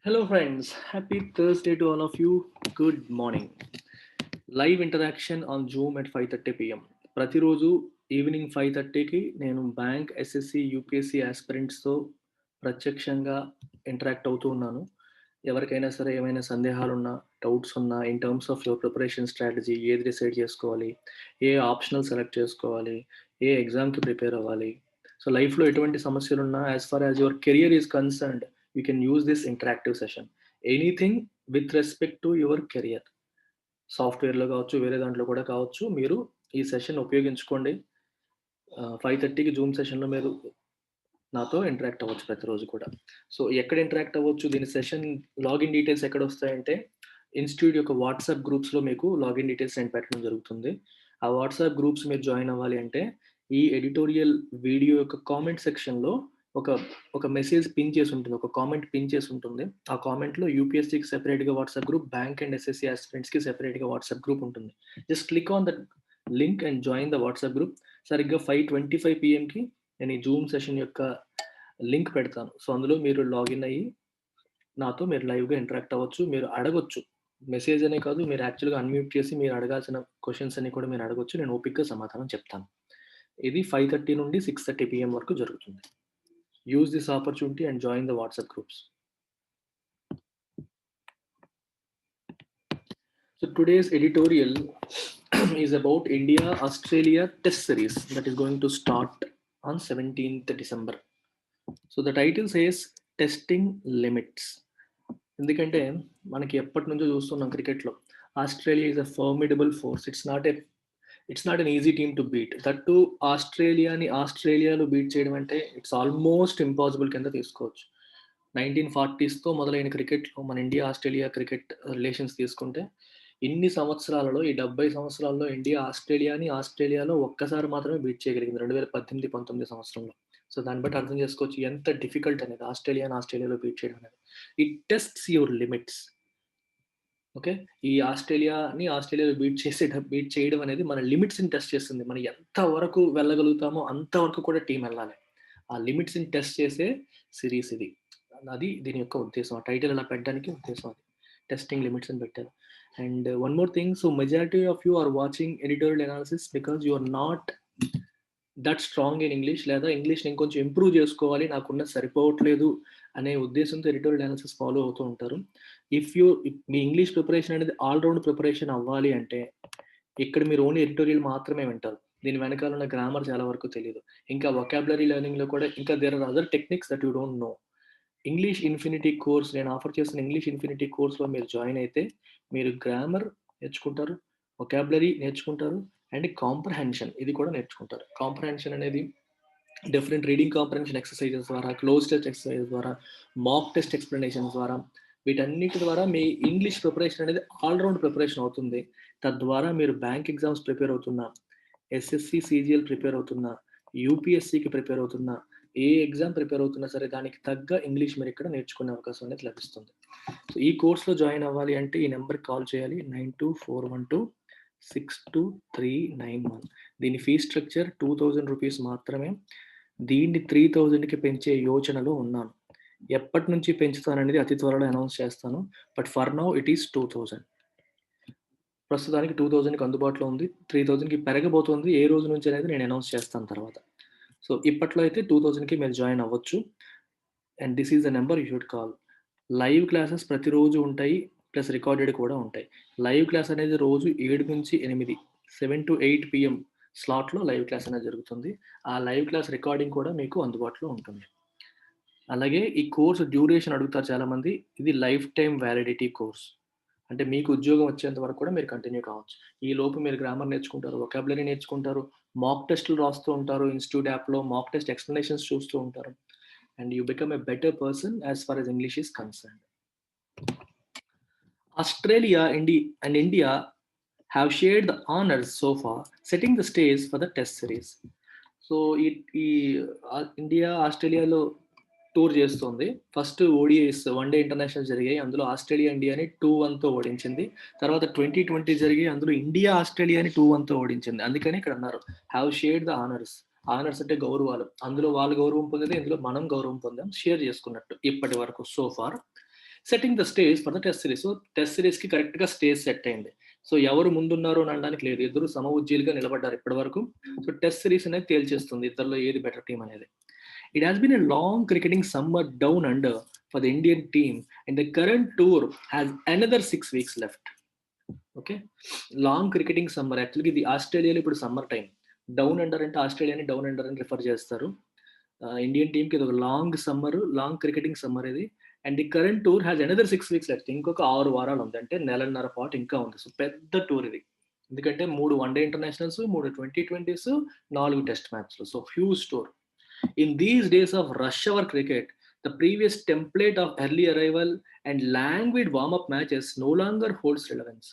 Hello, friends. Happy Thursday to all of you. Good morning. Live interaction on Zoom at 5:30 p.m. ప్రతిరోజు evening 5:30కి నేను bank SSC UPSC ఆస్పిరెంట్స్తో ప్రత్యక్షంగా interact అవుతూ ఉన్నాను. ఎవరికైనా సరే ఏమైనా సందేహాలు ఉన్నా, డౌట్స్ ఉన్నా in terms of your preparation strategy, ఏది డిసైడ్ చేసుకోవాలి, ఏ ఆప్షనల్ సెలెక్ట్ చేసుకోవాలి, ఏ ఎగ్జామ్కి ప్రిపేర్ అవ్వాలి, సో లైఫ్లో ఎటువంటి సమస్యలు ఉన్నా as far as your career is concerned you can use this interactive session. Anything with respect to your career, సాఫ్ట్వేర్లో కావచ్చు, వేరే దాంట్లో కూడా కావచ్చు, మీరు ఈ సెషన్ ఉపయోగించుకోండి. 5:30కి జూమ్ సెషన్లో మీరు నాతో ఇంటరాక్ట్ అవ్వచ్చు ప్రతిరోజు కూడా. సో ఎక్కడ ఇంటరాక్ట్ అవ్వచ్చు, దీని సెషన్ లాగిన్ డీటెయిల్స్ ఎక్కడ వస్తాయంటే ఇన్స్టిట్యూట్ యొక్క వాట్సాప్ గ్రూప్స్లో మీకు లాగిన్ డీటెయిల్స్ నేను పెట్టడం జరుగుతుంది. ఆ వాట్సాప్ గ్రూప్స్ మీరు జాయిన్ అవ్వాలి అంటే ఈ ఎడిటోరియల్ వీడియో యొక్క కామెంట్ సెక్షన్లో ఒక ఒక మెసేజ్ పిన్ చేసి ఉంటుంది, ఒక కామెంట్ పిన్ చేసి ఉంటుంది. ఆ కామెంట్లో యూపీఎస్సీకి సెపరేట్గా WhatsApp group, bank and SSC ఆస్పిరెంట్స్కి సెపరేట్గా వాట్సాప్ గ్రూప్ ఉంటుంది. Just click on that link and join the WhatsApp group. సరిగ్గా 5:25 పిఎంకి నేను ఈ జూమ్ సెషన్ యొక్క లింక్ పెడతాను. సో అందులో మీరు లాగిన్ అయ్యి నాతో మీరు లైవ్గా ఇంటరాక్ట్ అవ్వచ్చు. మీరు అడగొచ్చు, మెసేజ్ అనే కాదు, మీరు యాక్చువల్గా అన్మ్యూట్ చేసి మీరు అడగాల్సిన క్వశ్చన్స్ అన్ని కూడా మీరు అడగొచ్చు. నేను ఓపిక్గా సమాధానం చెప్తాను. ఇది 5:30 నుండి 6:30 పిఎం వరకు జరుగుతుంది. Use this opportunity and join the WhatsApp groups. So today's editorial is about India-Australia Test Series that is going to start on 17th December. So the title says Testing Limits. ఎందుకంటే మనకి ఎప్పటి నుంచో చూస్తున్నాం క్రికెట్లో Australia is a formidable force. It's not an easy team to beat. That to ఆస్ట్రేలియాలో beat చేయడం అంటే it's almost impossible కింద తీసుకోవచ్చు. 1940స్తో మొదలైన క్రికెట్లో మన ఇండియా ఆస్ట్రేలియా క్రికెట్ రిలేషన్స్ తీసుకుంటే ఇన్ని సంవత్సరాలలో, ఈ 70 సంవత్సరాల్లో ఇండియా ఆస్ట్రేలియాలో ఒక్కసారి మాత్రమే బీట్ చేయగలిగింది, 2018-19 సంవత్సరంలో. సో దాన్ని బట్టి అర్థం చేసుకోవచ్చు ఎంత డిఫికల్ట్ అనేది ఆస్ట్రేలియాలో బీట్ చేయడం అనేది. It tests your limits. Okay, ఈ ఆస్ట్రేలియాలో బీట్ చేయడం అనేది మన లిమిట్స్ని టెస్ట్ చేస్తుంది. మనం ఎంత వరకు వెళ్ళగలుగుతామో అంతవరకు కూడా టీం వెళ్ళాలి. ఆ లిమిట్స్ని టెస్ట్ చేసే సిరీస్ ఇది. అది దీని యొక్క ఉద్దేశం. ఆ టైటిల్ అలా పెట్టడానికి ఉద్దేశం అది, టెస్టింగ్ లిమిట్స్ అని పెట్టారు. And one more thing, so majority of you are watching editorial analysis because you are not that strong in English, లేదా ఇంగ్లీష్ని ఇంకొంచెం ఇంప్రూవ్ చేసుకోవాలి, నాకున్న సరిపోవట్లేదు అనే ఉద్దేశంతో ఎడిటోరియల్ అనాలిసిస్ ఫాలో అవుతూ ఉంటారు. మీ ఇంగ్లీష్ ప్రిపరేషన్ అనేది ఆల్రౌండ్ ప్రిపరేషన్ అవ్వాలి అంటే ఇక్కడ మీరు ఓన్లీ ఎడిటోరియల్ మాత్రమే వింటారు. దీని వెనకాల ఉన్న గ్రామర్ చాలా వరకు తెలియదు. ఇంకా వొకాబులరీ లెర్నింగ్లో కూడా ఇంకా there are other techniques that you don't know. English infinity course, నేను ఆఫర్ చేసిన ఇంగ్లీష్ ఇన్ఫినిటీ కోర్స్లో మీరు జాయిన్ అయితే మీరు గ్రామర్ నేర్చుకుంటారు, వొకాబులరీ నేర్చుకుంటారు, అండ్ కాంప్రహెన్షన్ ఇది కూడా నేర్చుకుంటారు. కాంప్రహెన్షన్ అనేది డిఫరెంట్ రీడింగ్ కాంప్రహెన్షన్ ఎక్సర్సైజెస్ ద్వారా, క్లోజ్ టెస్ట్ ఎక్సర్సైజెస్ ద్వారా, మాక్ టెస్ట్ ఎక్స్ప్లెనేషన్స్ ద్వారా, వీటన్నిటి ద్వారా మీ ఇంగ్లీష్ ప్రిపరేషన్ అనేది ఆల్రౌండ్ ప్రిపరేషన్ అవుతుంది. తద్వారా మీరు బ్యాంక్ ఎగ్జామ్స్ ప్రిపేర్ అవుతున్నా, ఎస్ఎస్సి సిజిఎల్ ప్రిపేర్ అవుతున్నా, యూపీఎస్సికి ప్రిపేర్ అవుతున్నా, ఏ ఎగ్జామ్ ప్రిపేర్ అవుతున్నా సరే దానికి తగ్గ ఇంగ్లీష్ మీరు ఇక్కడ నేర్చుకునే అవకాశం అనేది లభిస్తుంది. సో ఈ కోర్స్లో జాయిన్ అవ్వాలి అంటే ఈ నెంబర్కి కాల్ చేయాలి, 9241262391. దీని ఫీ స్ట్రక్చర్ 2000 రూపీస్ మాత్రమే. దీన్ని 3000కి పెంచే యోచనలో ఉన్నాను. ఎప్పటి నుంచి పెంచుతాననేది అతి త్వరలో అనౌన్స్ చేస్తాను. But for now it is 2000. ప్రస్తుతానికి 2000కి అందుబాటులో ఉంది. 3000కి పెరగబోతోంది. ఏ రోజు నుంచి అనేది నేను అనౌన్స్ చేస్తాను తర్వాత. సో ఇప్పట్లో అయితే 2000కి మీరు జాయిన్ అవ్వచ్చు. And this is the number you should call. Live classes ప్రతిరోజు ఉంటాయి, ప్లస్ రికార్డెడ్ కూడా ఉంటాయి. లైవ్ క్లాస్ అనేది రోజు 7 నుంచి 8, 7 to 8 PM స్లాట్లో లైవ్ క్లాస్ అనేది జరుగుతుంది. ఆ లైవ్ క్లాస్ రికార్డింగ్ కూడా మీకు అందుబాటులో ఉంటుంది. అలాగే ఈ కోర్సు డ్యూరేషన్ అడుగుతారు చాలామంది. ఇది లైఫ్ టైం వ్యాలిడిటీ కోర్స్. అంటే మీకు ఉద్యోగం వచ్చేంత వరకు కూడా మీరు కంటిన్యూ కావచ్చు. ఈ లోపు మీరు గ్రామర్ నేర్చుకుంటారు, వొకాబులరీ నేర్చుకుంటారు, మాక్ టెస్టులు రాస్తూ ఉంటారు, ఇన్స్టిట్యూట్ యాప్లో మాక్ టెస్ట్ ఎక్స్ప్లెనేషన్స్ చూస్తూ ఉంటారు, and you become a better person as far as English is concerned. Australia and India have shared the honors so far, setting the stage for the test series. So ఈ India ఆస్ట్రేలియాలో tour చేస్తుంది. First ODIs, one day international జరిగాయి, అందులో Australia ఇండియాని 2-1తో ఓడించింది. తర్వాత 2020 జరిగాయి, అందులో ఇండియా ఆస్ట్రేలియాని 2-1తో ఓడించింది. అందుకని ఇక్కడ అన్నారు have shared the honours. Honours అంటే గౌరవాలు. అందులో వాళ్ళు గౌరవం పొందితే ఇందులో మనం గౌరవం పొందాం, షేర్ చేసుకున్నట్టు ఇప్పటి వరకు so far. Setting the stage for the test series. So test సిరీస్కి కరెక్ట్గా స్టేజ్ సెట్ అయింది. సో ఎవరు ముందున్నారు అని అనడానికి లేదు, ఇద్దరు సమఉజ్జీలుగా నిలబడ్డారు ఇప్పటి వరకు. సో టెస్ట్ సిరీస్ అనేది తేల్చేస్తుంది ఇద్దరిలో ఏది బెటర్ టీం అనేది. It has been a long cricketing summer down under for the Indian team, and the current tour has another 6 weeks left. Okay, long cricketing summer. Actually, the Australia ఇప్పుడు summer time. Down under అంటే ఆస్ట్రేలియాని down under అని refer చేస్తారు. Indian టీమ్కి ఇది ఒక long summer, long cricketing summer ఇది. And the current tour has another 6 weeks left. ఇంకొక 6 వారాలు ఉంది, అంటే నెలన్నర పాటు ఇంకా ఉంది. సో పెద్ద టూర్ ఇది, ఎందుకంటే 3 వన్డే ఇంటర్నేషనల్స్, 3 2020s, 4 టెస్ట్ మ్యాచ్లు. So huge tour. In these days of rush hour cricket, the previous template of early arrival and languid warm-up matches no longer holds relevance.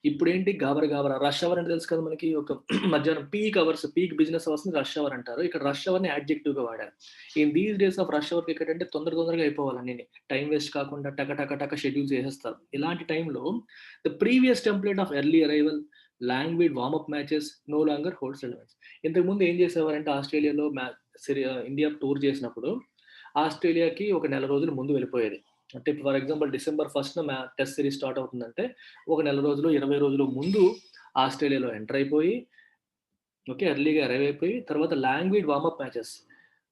ఇప్పుడు ఏంటి గాబరా రష్ అవర్ అంటే తెలుసు కదా మనకి, ఒక మధ్యాహ్నం peak hours, peak business hours ని రష్ అవర్ అంటారు. ఇక్కడ రష్ అవర్ ని యాడ్జెక్టివ్ గా వాడారు. In these days of rush hour cricket అంటే తొందరగా అయిపోవాలి, అన్ని టైం వేస్ట్ కాకుండా టక షెడ్యూల్ చేసేస్తారు. ఇలాంటి టైంలో the previous template of early arrival, language warm up matches no longer holds relevance. ఇంతకుముందు ఏం చేసేవారంటే ఆస్ట్రేలియాలో ఇండియా టూర్ చేసినప్పుడు ఆస్ట్రేలియాకి ఒక నెల రోజులు ముందు వెళ్ళిపోయేది. అంటే for example December 1st test series start అవుతుందంటే ఒక నెల రోజులు 20 రోజులు ముందు ఆస్ట్రేలియాలో ఎంటర్ అయిపోయి, ఓకే, ఎర్లీగా అరైవ్ అయిపోయి, తర్వాత లాంగ్వేజ్ వార్మప్ మ్యాచెస్,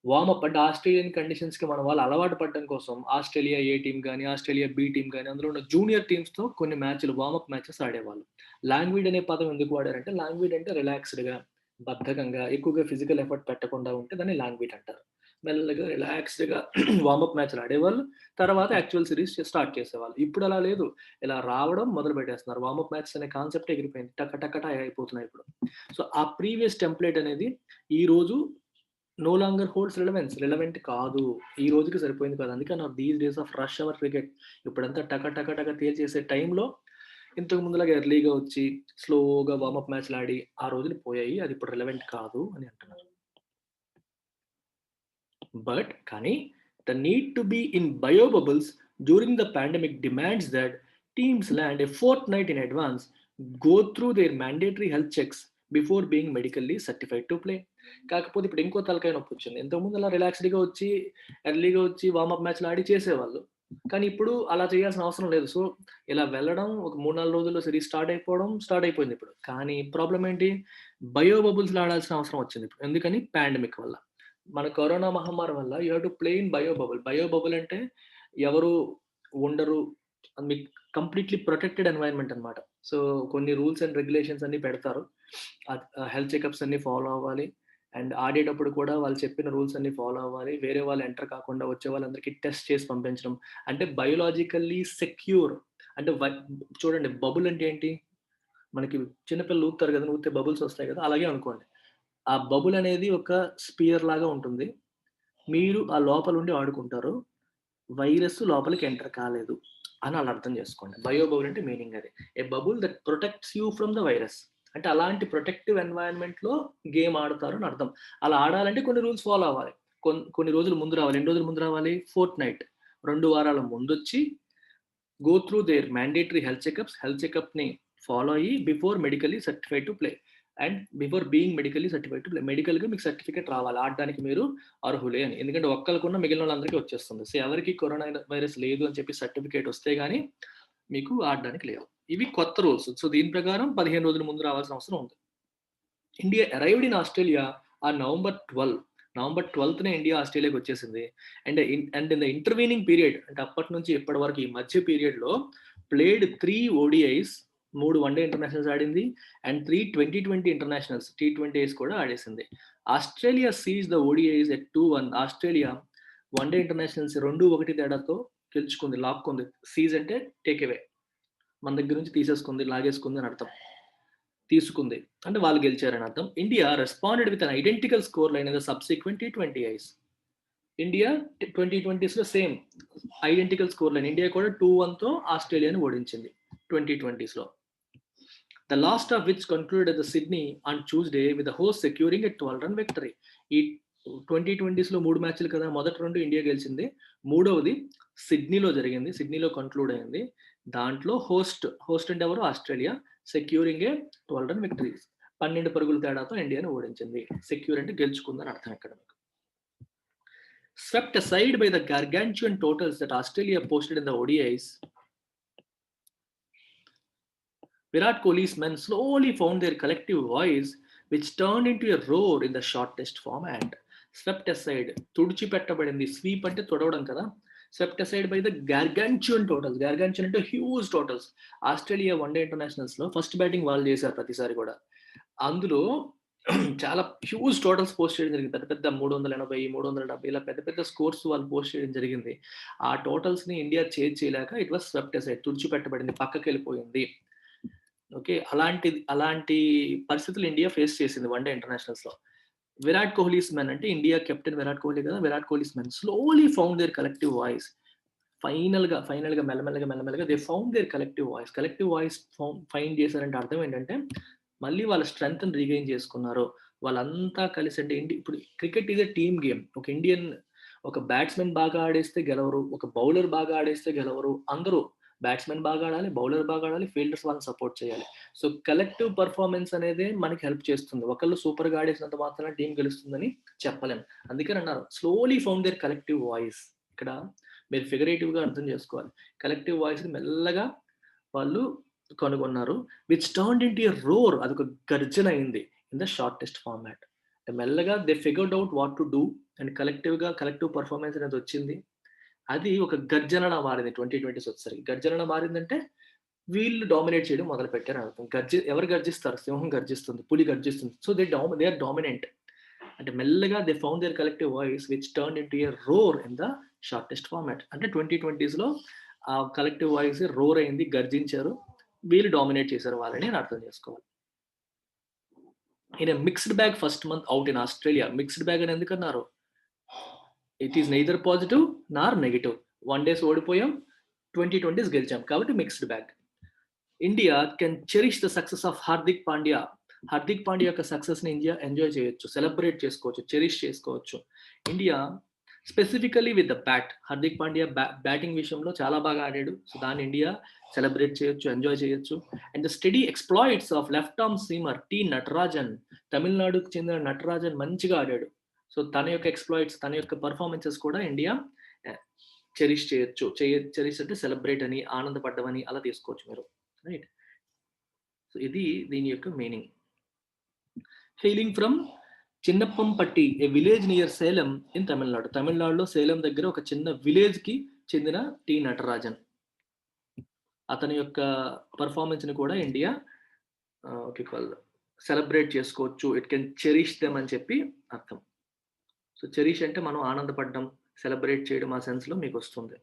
వార్మప్ అంటే ఆస్ట్రేలియన్ కండిషన్స్కి మన వాళ్ళు అలవాటు పడడం కోసం ఆస్ట్రేలియా ఏ టీం కానీ ఆస్ట్రేలియా బి టీం కానీ అందులో ఉన్న జూనియర్ టీమ్స్తో కొన్ని మ్యాచ్లు వార్మప్ మ్యాచెస్ ఆడేవాళ్ళు. లాంగ్వేజ్ అనే పదం ఎందుకు వాడారంటే, లాంగ్వేజ్ అంటే రిలాక్స్డ్గా, బద్ధకంగా, ఎక్కువగా ఫిజికల్ ఎఫర్ట్ పెట్టకుండా ఉంటే దాన్ని లాంగ్వేజ్ అంటారు. మెల్లగా రిలాక్స్డ్గా వార్మప్ మ్యాచ్లు ఆడేవాళ్ళు, తర్వాత యాక్చువల్ సిరీస్ స్టార్ట్ చేసేవాళ్ళు. ఇప్పుడు అలా లేదు, ఇలా రావడం మొదలు పెట్టేస్తున్నారు. వార్మప్ మ్యాచ్ అనే కాన్సెప్ట్ ఎగిరిపోయింది, టక అయిపోతున్నాయి ఇప్పుడు. సో ఆ ప్రీవియస్ టెంప్లెట్ అనేది ఈ రోజు నో లాంగర్ హోల్డ్స్ రిలవెంట్ కాదు, ఈ రోజుకి సరిపోయింది కాదు. అందుకని these days of rush hour cricket, ఇప్పుడంతా టక తేల్చేసే టైంలో ఇంతకు ముందులాగా ఎర్లీగా వచ్చి స్లోగా వార్మప్ మ్యాచ్లు ఆడి ఆ రోజులు పోయాయి, అది ఇప్పుడు రిలవెంట్ కాదు అని అంటున్నారు. But Kani, the need to be in bio bubbles during the pandemic demands that teams land a fortnight in advance, go through their mandatory health checks before being medically certified to play. కాకపోతే ఇప్పుడు ఇంకో తలకాయ నొప్పి వచ్చింది. ఇంతకుముందు అలా రిలాక్స్డ్గా వచ్చి ఎర్లీగా వచ్చి వార్మప్ మ్యాచ్లు ఆడి చేసేవాళ్ళు, కానీ ఇప్పుడు అలా చేయాల్సిన అవసరం లేదు. సో ఇలా వెళ్ళడం, ఒక 3-4 రోజుల్లో సిరీస్ స్టార్ట్ అయిపోయింది ఇప్పుడు. కానీ ప్రాబ్లం ఏంటి, బయో బబుల్స్లో ఆడాల్సిన అవసరం వచ్చింది ఇప్పుడు. ఎందుకని, పాండమిక్ వల్ల, మన కరోనా మహమ్మారి వల్ల you have to play in bio bubble అంటే ఎవరు ఉండరు, మీకు కంప్లీట్లీ ప్రొటెక్టెడ్ ఎన్వైరన్మెంట్ అనమాట. సో కొన్ని రూల్స్ అండ్ రెగ్యులేషన్స్ అన్ని పెడతారు, హెల్త్ చెకప్స్ అన్ని ఫాలో అవ్వాలి, అండ్ ఆడేటప్పుడు కూడా వాళ్ళు చెప్పిన రూల్స్ అన్ని ఫాలో అవ్వాలి, వేరే వాళ్ళు ఎంటర్ కాకుండా వచ్చే వాళ్ళందరికీ టెస్ట్ చేసి పంపించడం, అంటే బయోలాజికల్లీ సెక్యూర్. అంటే చూడండి, బబుల్ అంటే ఏంటి, మనకి చిన్నపిల్లలు ఊపుతారు కదా, ఊపితే బబుల్స్ వస్తాయి కదా, అలాగే అనుకోండి. ఆ బబుల్ అనేది ఒక స్పియర్ లాగా ఉంటుంది, మీరు ఆ లోపల ఉండి ఆడుకుంటారు, వైరస్ లోపలికి ఎంటర్ కాలేదు అని అలా అర్థం చేసుకోండి. బయో బబుల్ అంటే మీనింగ్ అది, a bubble that protects you from the virus. అంటే అలాంటి ప్రొటెక్టివ్ ఎన్వైరన్మెంట్లో గేమ్ ఆడతారు అని అర్థం. అలా ఆడాలంటే కొన్ని రూల్స్ ఫాలో అవ్వాలి, కొన్ని రోజులు ముందు రావాలి. ఎన్ని రోజులు ముందు రావాలి, ఫోర్ట్నైట్, 2 వారాల ముందు వచ్చి go through their mandatory health చెకప్ని ఫాలో అయ్యి before medically certified to play, and before being medically certified to play, మెడికల్గా మీకు సర్టిఫికేట్ రావాలి, ఆడడానికి మీరు అర్హులే అని. ఎందుకంటే ఒక్కరికున్న మిగిలిన వాళ్ళందరికీ వచ్చేస్తుంది. సో ఎవరికి కరోనా వైరస్ లేదు అని చెప్పి సర్టిఫికేట్ వస్తే కానీ మీకు ఆడడానికి లేవు. ఇవి కొత్త రూల్స్. సో దీని ప్రకారం 15 రోజుల ముందు రావాల్సిన అవసరం ఉంది. ఇండియా అరైవ్డ్ ఇన్ ఆస్ట్రేలియా ఆ November 12th ఇండియా ఆస్ట్రేలియాకి వచ్చేసింది. And in the intervening period, అంటే అప్పటి నుంచి ఇప్పటి వరకు ఈ మధ్య పీరియడ్లో ప్లేడ్ 3 ODIs, 3 వన్డే ఇంటర్నేషనల్స్ ఆడింది, అండ్ 3 2020 ఇంటర్నేషనల్స్, T20s కూడా ఆడేసింది. Australia seize the ODIs at 2-1. Australia one day internationals 2-1 తేడాతో గెలుచుకుంది, లాక్కుంది. సీజ్ అంటే టేక్ అవే, మన దగ్గర నుంచి తీసేసుకుంది, లాగేసుకుంది అని అర్థం. తీసుకుంది అంటే వాళ్ళు గెలిచారని అర్థం. India responded with an identical score line in the subsequent T20Is. India 2020స్లో same identical score line, India కూడా 2-1తో ఆస్ట్రేలియాని ఓడించింది 2020స్లో. The last of which concluded the Sydney on Tuesday with the host securing a 12-run victory. ఈ 2020స్లో 3 మ్యాచ్లు కదా, మొదటి 2 ఇండియా గెలిచింది, మూడవది సిడ్నీలో జరిగింది, సిడ్నీలో కన్క్లూడ్ అయింది. దాంట్లో హోస్ట్ అంటే ఎవరు, Australia, securing a 12-run victories, 12 పరుగుల తేడాతో ఇండియాని ఓడించింది. సెక్యూర్ అంటే గెలుచుకుందని అర్థం ఇక్కడ మీకు. Swept aside by the gargantuan totals that Australia posted in the ODIs, Virat Kohli's men slowly found their collective voice, which turned into a roar in the short test format. Swept aside, తుడిచిపెట్టబడింది. Sweep అంటే తొడవడం కదా. Swept aside by the gargantuan totals. Gargantuan అంటే huge totals. Australia one day internationals లో first batting వాళ్ళు చేశారు ప్రతిసారి కూడా. అందులో చాలా హ్యూజ్ టోటల్స్ పోస్ట్ చేయడం జరిగింది. పెద్ద పెద్ద 380, 370 ఇలా పెద్ద పెద్ద స్కోర్స్ వాళ్ళు పోస్ట్ చేయడం జరిగింది. ఆ టోటల్స్ ని ఇండియా చేజ్ చేయలేక ఇట్ వాస్ స్వెప్ట్ అసైడ్, తుడిచిపెట్టబడింది, పక్కకి వెళ్ళిపోయింది. ఓకే, అలాంటి పరిస్థితులు ఇండియా ఫేస్ చేసింది వన్డే ఇంటర్నేషనల్స్ లో. విరాట్ కోహ్లీస్ మెన్ అంటే ఇండియా కెప్టెన్ విరాట్ కోహ్లీ కదా. Virat Kohli's men slowly found their collective voice. Final గా మెల్లమెల్లగా they found their collective voice. Collective voice find చేశారంటే అర్థం ఏంటంటే మళ్ళీ వాళ్ళ స్ట్రెంగ్త్ రీగెయిన్ చేసుకున్నారు. వాళ్ళంతా కలిసి అంటే ఇప్పుడు cricket is a team game. ఒక బ్యాట్స్మెన్ బాగా ఆడేస్తే గెలవరు, ఒక బౌలర్ బాగా ఆడేస్తే గెలవరు. అందరూ బ్యాట్స్మెన్ బాగా ఆడాలి, బౌలర్ బాగా ఆడాలి, ఫీల్డర్స్ వాళ్ళని సపోర్ట్ చేయాలి. సో కలెక్టివ్ పర్ఫార్మెన్స్ అనేది మనకి హెల్ప్ చేస్తుంది. ఒకళ్ళు సూపర్ గా ఆడేసినంత మాత్రాన టీం గెలుస్తుందని చెప్పలేము. అందుకని అన్నారు slowly found their collective voice. ఇక్కడ మీరు ఫిగరేటివ్ గా అర్థం చేసుకోవాలి. కలెక్టివ్ వాయిస్ ని మెల్లగా వాళ్ళు కనుగొన్నారు. Which turned into a roar. అదొక గర్జన అయింది in the short test format. మెల్లగా they figured out what to do and collective performance అనేది వచ్చింది. అది ఒక గర్జనగా మారింది 2020s వచ్చేసరికి. గర్జనగా మారిందంటే వీళ్ళు డామినేట్ చేయడం మొదలు పెట్టారు అర్థం. ఎవరు గర్జిస్తారు? సింహం గర్జిస్తుంది, పులి గర్జిస్తుంది. So they are dominant. అంటే మెల్లగా they found their collective voice which turn into a roar in the shortest format. అంటే 2020s లో ఆ కలెక్టివ్ వాయిస్ రోర్ అయింది, గర్జించారు, వీళ్ళు డామినేట్ చేశారు వాళ్ళని అని అర్థం చేసుకోవాలి. In mixed bag first month out in Australia. Mixed bag అని ఎందుకన్నారు? It is neither positive Nar negative. One days ఓడిపోయాం, 2020s గెలిచాం కాబట్టి mixed bag. India can cherish the success of Hardik Pandya. Hardik Pandya యొక్క సక్సెస్ ని ఇండియా ఎంజాయ్ చేయొచ్చు, సెలబ్రేట్ చేసుకోవచ్చు, cherish చేసుకోవచ్చు. India specifically with the bat. Hardik Pandya batting విషయంలో చాలా బాగా ఆడాడు. సో దాన్ని ఇండియా సెలబ్రేట్ చేయొచ్చు, ఎంజాయ్ చేయొచ్చు. And the study exploits of left arm seamer T Natarajan. తమిళనాడుకు చెందిన నటరాజన్ మంచిగా ఆడాడు. సో తన యొక్క ఎక్స్ప్లాయిట్స్, తన యొక్క పర్ఫార్మెన్సెస్ కూడా ఇండియా చెరిష్ చేయొచ్చు. చెరిష్ అంటే సెలబ్రేట్ అని, ఆనందపడ్డమని అలా తీసుకోవచ్చు మీరు. రైట్. సో ఇది దీని యొక్క మీనింగ్. హెయిలింగ్ ఫ్రమ్ చిన్నప్పంపట్టి, a village near Salem in Tamil Nadu. తమిళనాడులో సేలం దగ్గర ఒక చిన్న విలేజ్ కి చెందిన టి నటరాజన్. అతని యొక్క పర్ఫార్మెన్స్ ని కూడా ఇండియా సెలబ్రేట్ చేసుకోవచ్చు. ఇట్ కెన్ చెరిష్ దెమ్ అని చెప్పి అర్థం. సో చెరిష్ అంటే మనం ఆనందపడడం, సెలబ్రేట్ చేయడం, ఆ సెన్స్ లో మీకు వస్తుంది.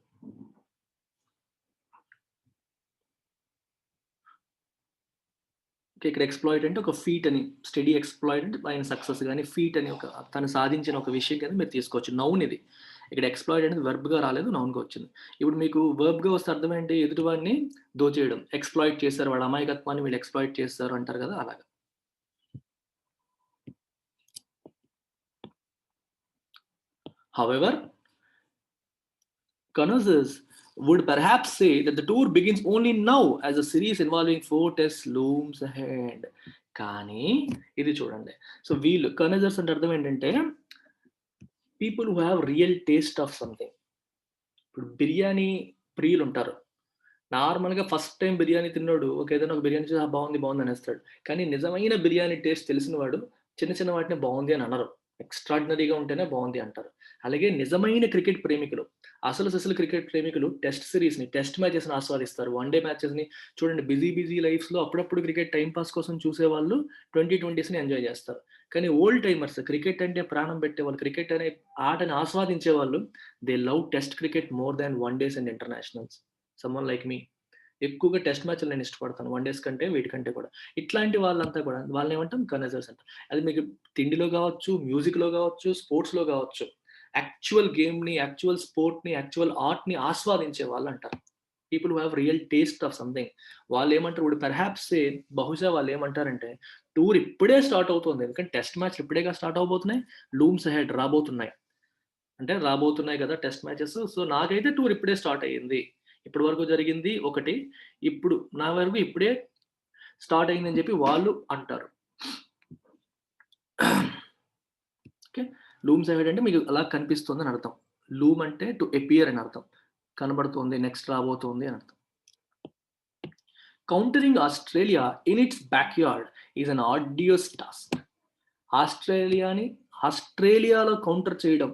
ఇక్కడ ఎక్స్ప్లాయిట్ అంటే ఒక ఫీట్ అని, స్టడీ ఎక్స్ప్లాయిట్ అంటే ఆయన సక్సెస్ కానీ, ఫీట్ అని ఒక తను సాధించిన ఒక విషయం కానీ మీరు తీసుకోవచ్చు. నౌన్ ఇది. ఇక్కడ ఎక్స్ప్లాయిట్ అనేది వెర్బ్ గా రాలేదు, నౌన్ గా వచ్చింది. ఇప్పుడు మీకు వర్బ్ గా వస్తే అర్థం ఏంటి? ఎదుటివాడిని దోచేయడం. ఎక్స్ప్లాయిట్ చేస్తారు, వాడు అమాయకత్వాన్ని వీళ్ళు ఎక్స్ప్లాయిట్ చేస్తారు అంటారు కదా, అలాగా. However, connoisseurs would perhaps say that the tour begins only now as a series involving 4 tests looms ahead. కానీ ఇది చూడండి. సో వీళ్ళు కనజర్స్ అంటే అర్థం ఏంటంటే people who have real taste of something. ఇప్పుడు బిర్యానీ ప్రియులు ఉంటారు. నార్మల్గా ఫస్ట్ టైం బిర్యానీ తిన్నాడు ఏదైనా ఒక బిర్యానీ చూసి బాగుంది అనేస్తాడు. కానీ నిజమైన బిర్యానీ టేస్ట్ తెలిసిన వాడు చిన్న చిన్న వాటిని బాగుంది అని అనరు, ఎక్స్ట్రాడినరీగా ఉంటేనే బాగుంది అంటారు. అలాగే నిజమైన క్రికెట్ ప్రేమికులు, అసలు క్రికెట్ ప్రేమికులు టెస్ట్ సిరీస్ ని, టెస్ట్ మ్యాచెస్ ని ఆస్వాదిస్తారు. వన్ డే మ్యాచెస్ ని చూడండి. బిజీ లైఫ్స్ లో అప్పుడప్పుడు క్రికెట్ టైం పాస్ కోసం చూసే వాళ్ళు 2020s ని ఎంజాయ్ చేస్తారు. కానీ ఓల్డ్ టైమర్స్, క్రికెట్ అంటే ప్రాణం పెట్టే వాళ్ళు, క్రికెట్ అనే ఆటని ఆస్వాదించే వాళ్ళు, they love test cricket more than one days and internationals. Someone like me. ఎక్కువగా టెస్ట్ మ్యాచ్లు నేను ఇష్టపడతాను వన్ డేస్ కంటే, వీటికంటే కూడా. ఇట్లాంటి వాళ్ళంతా కూడా వాళ్ళని ఏమంటాం? కనజర్స్ అంటారు. అది మీకు తిండిలో కావచ్చు, మ్యూజిక్ లో కావచ్చు, స్పోర్ట్స్ లో కావచ్చు. యాక్చువల్ గేమ్ ని, యాక్చువల్ స్పోర్ట్ ని, యాక్చువల్ ఆర్ట్ ని ఆస్వాదించే వాళ్ళు అంటారు. People who have real taste of something. వాళ్ళు ఏమంటారు? ఇప్పుడు పెర్హాప్స్ బహుశా వాళ్ళు ఏమంటారంటే టూర్ ఇప్పుడే స్టార్ట్ అవుతుంది, ఎందుకంటే టెస్ట్ మ్యాచ్ ఇప్పుడేగా స్టార్ట్ అవబోతున్నాయి, లూమ్స్ హెడ్ రాబోతున్నాయి అంటే రాబోతున్నాయి కదా టెస్ట్ మ్యాచెస్. సో నాకైతే టూర్ ఇప్పుడే స్టార్ట్ అయ్యింది, ఇప్పటి వరకు జరిగింది ఒకటి, ఇప్పుడు నా వరకు ఇప్పుడే స్టార్ట్ అయిందని చెప్పి వాళ్ళు అంటారు. ఓకే, లూమ్స్ అహెడ్ అంటే మీకు అలా కనిపిస్తుంది అని అర్థం. లూమ్ అంటే టు అపియర్ అని అర్థం. కనబడుతుంది, నెక్స్ట్ రాబోతుంది అని అర్థం. Countering Australia in its backyard is an arduous task. ఆస్ట్రేలియాలో కౌంటర్ చేయడం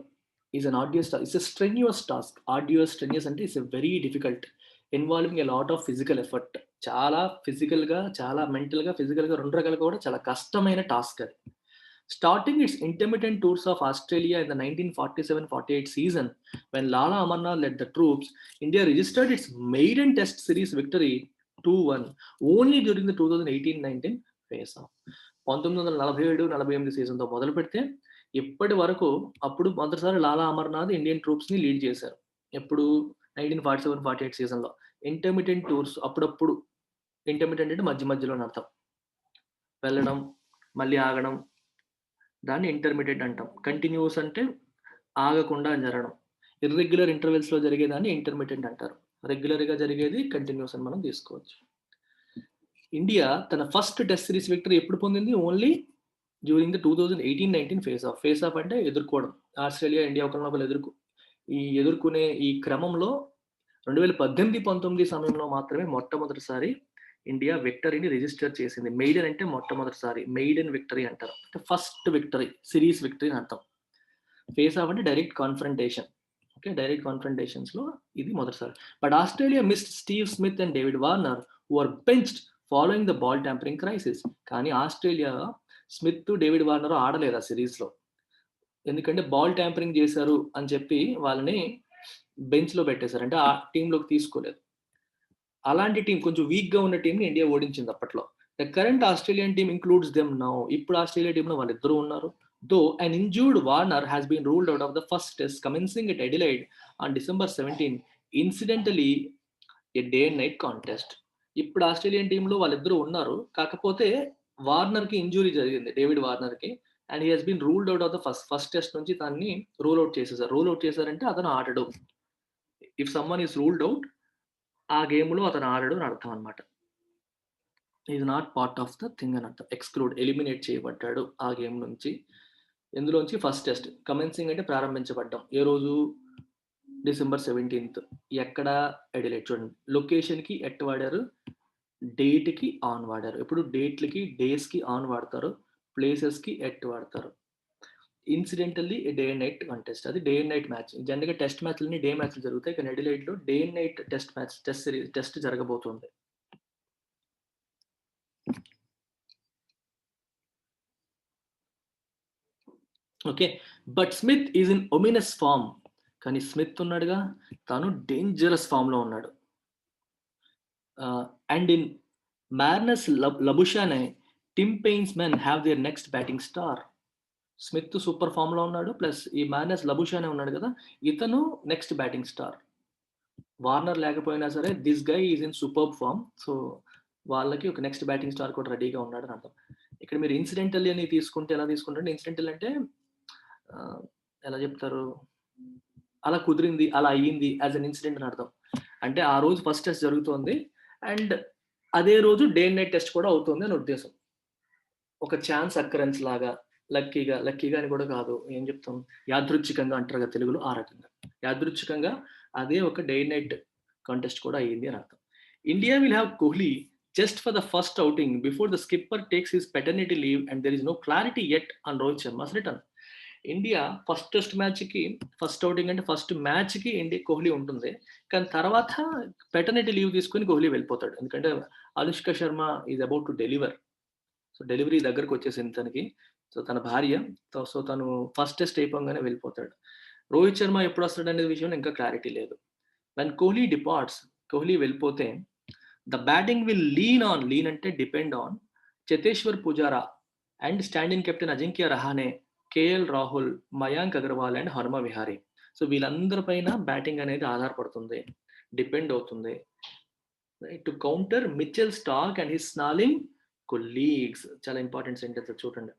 is an arduous task. It's a strenuous task. Strenuous అంటే it's a very difficult, involving a lot of physical effort. చాలా ఫిజికల్గా, చాలా మెంటల్గా, ఫిజికల్గా 2 రకాలుగా కూడా చాలా కష్టమైన టాస్క్ అది. Starting its intermittent tours of Australia in the 1947-48 season, when Lala Amarnath led the troops, India registered its maiden Test Series victory 2-1 only during the 2018-19 face-off. 1947-48 సీజన్తో మొదలు పెడితే ఇప్పటి వరకు అప్పుడు మొదటిసారి లాలా అమర్నాథ్ ఇండియన్ ట్రూప్స్ని లీడ్ చేశారు. ఎప్పుడు 1947-48 సీజన్లో. ఇంటర్మిటెంట్ టూర్స్, అప్పుడప్పుడు. ఇంటర్మిటెంట్ అంటే మధ్య మధ్యలో అర్థం. వెళ్ళడం, మళ్ళీ ఆగడం, దాన్ని ఇంటర్మీడియట్ అంటాం. కంటిన్యూస్ అంటే ఆగకుండా జరగడం. ఇర్రెగ్యులర్ ఇంటర్వెల్స్లో జరిగేదాన్ని ఇంటర్మీడియట్ అంటారు. రెగ్యులర్గా జరిగేది కంటిన్యూస్ అని మనం తీసుకోవచ్చు. ఇండియా తన ఫస్ట్ టెస్ట్ సిరీస్ విక్టరీ ఎప్పుడు పొందింది? Only during the 2018-19 face-of. Face-of అంటే ఎదుర్కోవడం. ఆస్ట్రేలియా, ఇండియా ఒకరినొకరు ఎదుర్కొనే ఈ క్రమంలో 2018-19 సమయంలో మాత్రమే మొట్టమొదటిసారి ఇండియా విక్టరీని రిజిస్టర్ చేసింది. మెయిడెన్ అంటే మొట్టమొదటిసారి, మెయిడెన్ విక్టరీ అంటారు. అంటే ఫస్ట్ విక్టరీ, సిరీస్ విక్టరీ అని అర్థం. ఫేస్ ఆఫ్ అంటే డైరెక్ట్ కాన్ఫ్రంటేషన్. ఓకే, డైరెక్ట్ కాన్ఫ్రంటేషన్స్లో ఇది మొదటిసారి. But Australia missed Steve Smith and David Warner who are benched following the ball tampering crisis. కానీ ఆస్ట్రేలియా స్మిత్, డేవిడ్ వార్నర్ ఆడలేదు ఆ సిరీస్లో. ఎందుకంటే బాల్ ట్యాంపరింగ్ చేశారు అని చెప్పి వాళ్ళని బెంచ్లో పెట్టేశారు. అంటే ఆ టీంలోకి తీసుకోలేదు. అలాంటి టీం, కొంచెం వీక్గా ఉన్న టీంని ఇండియా ఓడించింది అప్పట్లో. The current Australian team includes them now. ఇప్పుడు ఆస్ట్రేలియా టీంలో వాళ్ళిద్దరూ ఉన్నారు. Though an injured Warner has been ruled out of the first test commencing at Adelaide on December 17, incidentally a day and night contest. ఇప్పుడు Australian టీంలో వాళ్ళిద్దరూ ఉన్నారు, కాకపోతే వార్నర్కి ఇంజూరీ జరిగింది, డేవిడ్ వార్నర్కి. And he has been ruled out of the first test నుంచి దాన్ని రూల్ అవుట్ చేసేసారు. రూల్ అవుట్ చేశారంటే అతను ఆడడు. If someone is ruled out, ఆ గేమ్లో అతను ఆడడు అని అర్థం అనమాట. Is not part of the thing అని అర్థం. ఎక్స్క్లూడ్, ఎలిమినేట్ చేయబడ్డాడు ఆ గేమ్ నుంచి. ఎందులోంచి? First test. కమెన్సింగ్ అంటే ప్రారంభించబడ్డం. ఏ రోజు? December 17. ఎక్కడ? ఎడిలైడ్. చూడండి, లొకేషన్కి ఎట్ వాడారు, డేట్కి ఆన్ వాడారు. ఇప్పుడు డేట్లకి, డేస్కి ఆన్ వాడతారు, ప్లేసెస్కి ఎట్ వాడతారు. Incidentally day and night contest. అది డే అండ్ నైట్ మ్యాచ్. జనరల్గా టెస్ట్ మ్యాచ్లని డే మ్యాచ్లు జరుగుతాయి, కానీ ఎడిలైడ్లో day and night test match, test జరగబోతుంది. Okay, but Smith is in ominous form. కానీ స్మిత్ ఉన్నాడుగా, తాను డేంజరస్ ఫామ్లో ఉన్నాడు. And in Marnus Labuschagne, Tim Paine's men have their next batting star. Smith super ఫామ్లో ఉన్నాడు, ప్లస్ ఈ మార్నస్ లబుషానే ఉన్నాడు కదా, ఇతను నెక్స్ట్ బ్యాటింగ్ స్టార్. వార్నర్ లేకపోయినా సరే this guy is in super form. So వాళ్ళకి ఒక నెక్స్ట్ బ్యాటింగ్ స్టార్ కూడా రెడీగా ఉన్నాడు అని అర్థం. ఇక్కడ మీరు ఇన్సిడెంటల్ అని తీసుకుంటే ఎలా తీసుకుంటారంటే, ఇన్సిడెంటల్ అంటే ఎలా చెప్తారు, అలా కుదిరింది, అలా అయ్యింది, యాజ్ అన్ ఇన్సిడెంట్ అని అర్థం. అంటే ఆ రోజు ఫస్ట్ టెస్ట్ జరుగుతోంది అండ్ అదే రోజు డే అండ్ నైట్ టెస్ట్ కూడా అవుతుంది అని ఉద్దేశం. ఒక ఛాన్స్ అక్కరెన్స్ లాగా, లక్కీగా అని కూడా కాదు, ఏం చెప్తాం, యాదృచ్ఛికంగా అంటారు కదా తెలుగులో, ఆ రకంగా యాదృచ్ఛికంగా అదే ఒక డే అండ్ నైట్ కాంటెస్ట్ కూడా అయ్యింది అని అర్థం. India will have Kohli just for the first outing before the skipper takes his paternity leave and there is no clarity yet on Rohit Sharma's return. India first test మ్యాచ్కి, first outing అంటే first మ్యాచ్కి India Kohli ఉంటుంది, కానీ తర్వాత paternity leave తీసుకొని కోహ్లీ వెళ్ళిపోతాడు. ఎందుకంటే Anushka Sharma is about to deliver. So delivery దగ్గరకు వచ్చేసింది తనకి, సో తన భార్య. సో తను ఫస్ట్ టెస్ట్ అయిపోగానే వెళ్ళిపోతాడు. రోహిత్ శర్మ ఎప్పుడు వస్తాడు అనే విషయంలో ఇంకా క్లారిటీ లేదు. వెన్ కోహ్లీ డిపార్ట్స్, కోహ్లీ వెళ్ళిపోతే ద బ్యాటింగ్ విల్ లీన్ అంటే depend on Cheteshwar Pujara and stand in captain Ajinkya Rahane, KL Rahul, Mayank Agarwal and Hanuma Vihari. So వీళ్ళందరిపైన బ్యాటింగ్ అనేది ఆధారపడుతుంది, డిపెండ్ అవుతుంది. To counter Mitchell Starc and his snarling colleagues. చాలా ఇంపార్టెంట్ సెంటెన్స్ చూడండి.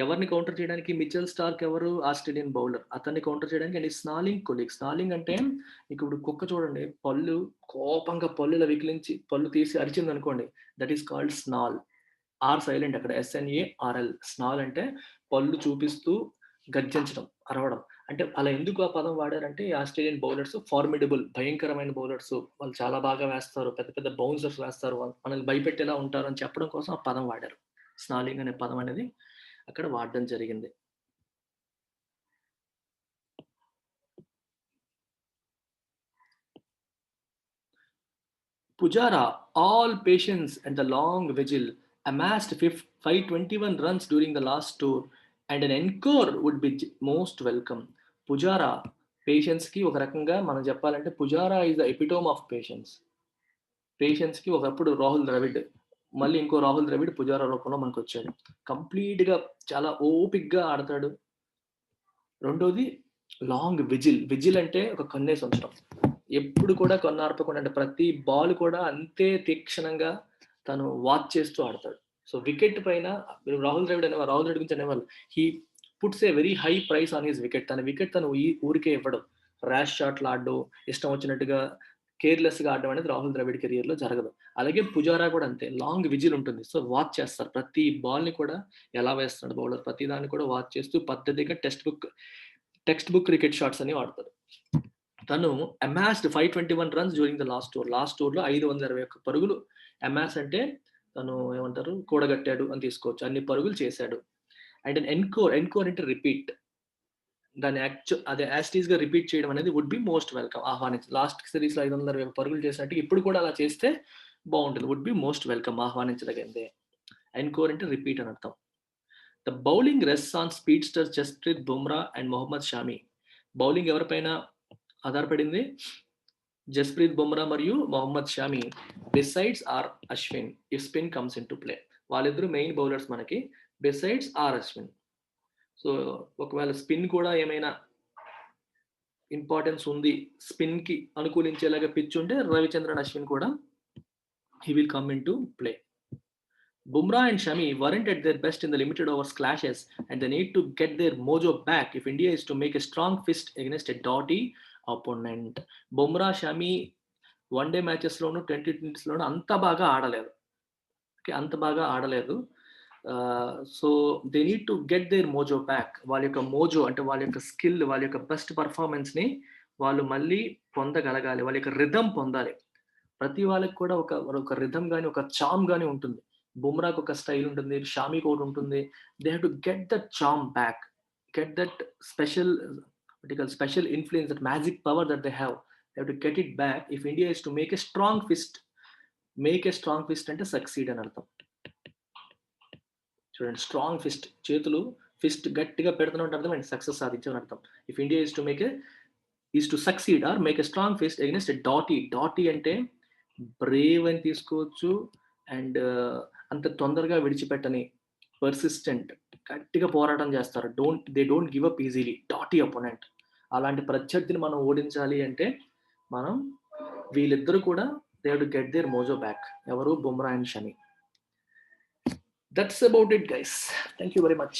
ఎవరిని కౌంటర్ చేయడానికి? మిచెల్ స్టార్క్ ఎవరు? Australian bowler. అతన్ని కౌంటర్ చేయడానికి అండ్ స్నాలింగ్ కొలీగ్స్. స్నాలింగ్ అంటే ఇప్పుడు కుక్క చూడండి, పళ్ళు కోపంగా పళ్ళుల వికిలించి పళ్ళు తీసి అరిచింది అనుకోండి, that is called snarl. R silent అక్కడ, SNARL. స్నాల్ అంటే పళ్ళు చూపిస్తూ గర్జించడం, అరవడం. అంటే అలా ఎందుకు ఆ పదం వాడారంటే ఆస్ట్రేలియన్ బౌలర్స్ ఫార్మిడబుల్, భయంకరమైన బౌలర్స్, వాళ్ళు చాలా బాగా వేస్తారు, పెద్ద పెద్ద బౌన్సర్స్ వేస్తారు, మనల్ని భయపెట్టేలా ఉంటారు అని చెప్పడం కోసం ఆ పదం వాడారు. స్నార్లింగ్ అనే పదం అనేది అక్కడ వాడడం జరిగింది. Pujara, all patience and the long vigil, amassed 521 runs during the last tour, and an encore would be most welcome. Pujara, patience కి ఒక రకంగా మనం చెప్పాలంటే Pujara is the epitome of patience. Patience కి ఒకప్పుడు రాహుల్ ద్రవిడ్, మళ్ళీ ఇంకో రాహుల్ ద్రవిడ్ పుజారా రూపంలో మనకు వచ్చాడు. కంప్లీట్ గా చాలా ఓపిక్ గా ఆడతాడు. రెండోది లాంగ్ విజిల్. విజిల్ అంటే ఒక కన్నేసి ఉంచడం, ఎప్పుడు కూడా కన్నార్పకుండా, అంటే ప్రతి బాల్ కూడా అంతే తీక్షణంగా తను వాచ్ చేస్తూ ఆడతాడు. సో వికెట్ పైన రాహుల్ ద్రవిడ్ అనేవారు, రాహుల్ ద్రవిడ్ గురించి అనేవాళ్ళు, he puts a very high price on his wicket. తన వికెట్ తను ఊరికే ఇవ్వడం, ర్యాష్ షాట్లు ఆడడం, ఇష్టం వచ్చినట్టుగా కేర్లెస్ గా ఆడడం అనేది రాహుల్ ద్రవిడ్ కెరియర్ లో జరగదు. అలాగే పుజారా కూడా అంతే, లాంగ్ విజిల్ ఉంటుంది. సో వాచ్ చేస్తారు, ప్రతి బాల్ ని కూడా ఎలా వేస్తున్నాడు బౌలర్, ప్రతి దాన్ని కూడా వాచ్ చేస్తూ పద్ధతిగా టెక్స్ట్ బుక్ క్రికెట్ షాట్స్ అని వాడతారు. తను అమాస్డ్ 521 runs during the last tour. Last tour లో 521 పరుగులు. అమాస్ అంటే తను ఏమంటారు, కూడగట్టాడు అని తీసుకోవచ్చు, అన్ని పరుగులు చేశాడు. అండ్ ఎన్కోర్ అంటే రిపీట్. దాన్ని అదే యాస్టీస్ గా రిపీట్ చేయడం అనేది వుడ్ బి మోస్ట్ వెల్కమ్. ఆహ్వానించి లాస్ట్ సిరీస్ లో 520 పరుగులు చేసినట్టు ఇప్పుడు కూడా అలా చేస్తే బాగుంటుంది. వుడ్ బి మోస్ట్ వెల్కమ్, ఆహ్వానించదగిందే. ఎన్కోర్ అంటే రిపీట్ అని అర్థం. The bowling rest on speedsters Jasprit Bumrah and Mohammed Shami. Bowling ఎవరిపైన ఆధారపడింది? జస్ప్రీత్ బుమ్రా మరియు Mohammed Shami. Besides R Ashwin if spin comes in to play. వాళ్ళిద్దరు మెయిన్ బౌలర్స్ మనకి, బిసైడ్స్ ఆర్ అశ్విన్. సో ఒకవేళ స్పిన్ కూడా ఏమైనా ఇంపార్టెన్స్ ఉంది, స్పిన్ కి అనుకూలించేలాగా పిచ్ ఉంటే రవిచంద్రన్ అశ్విన్ కూడా he will come into play. Bumrah and Shami weren't at their best in the limited overs clashes, and they need to get their mojo back if India is to make a strong fist against a doughty opponent. Bumrah, Shami one day matches లోను, T20s లోను అంత బాగా ఆడలేదు. Okay, అంత బాగా ఆడలేదు. So they need to get their mojo back. వాళ్ళ యొక్క మోజో అంటే వాళ్ళ యొక్క స్కిల్, వాళ్ళ యొక్క బెస్ట్ పర్ఫార్మెన్స్ ని వాళ్ళు మళ్ళీ పొందగలగాలి, వాళ్ళ యొక్క రిథం పొందాలి. ప్రతి వాళ్ళకి కూడా ఒక రిథం కానీ ఒక చామ్ కానీ ఉంటుంది. బుమ్రాకి ఒక స్టైల్ ఉంటుంది, షామీకి ఒకటి ఉంటుంది. They have to get that charm back, get that special influence, that magic power that they have. They have to get it back if India is to make a strong fist. Make a strong fist అంటే succeed అని అర్థం. చూడండి, strong fist, చేతులు fist గట్టిగా పెడుతున్నట్టు అర్థం and success సాధించని అర్థం. If India is to succeed or make a strong fist against doughty అంటే బ్రేవ్ అని తీసుకోవచ్చు, అండ్ అంత తొందరగా విడిచిపెట్టని, పర్సిస్టెంట్, గట్టిగా పోరాటం చేస్తారు, they don't give up easily, doughty opponent. అలాంటి ప్రత్యర్థిని మనం ఓడించాలి అంటే మనం వీళ్ళిద్దరూ కూడా they have to get their mojo back. ఎవరు? Bumrah and Shami. That's about it, guys. Thank you very much.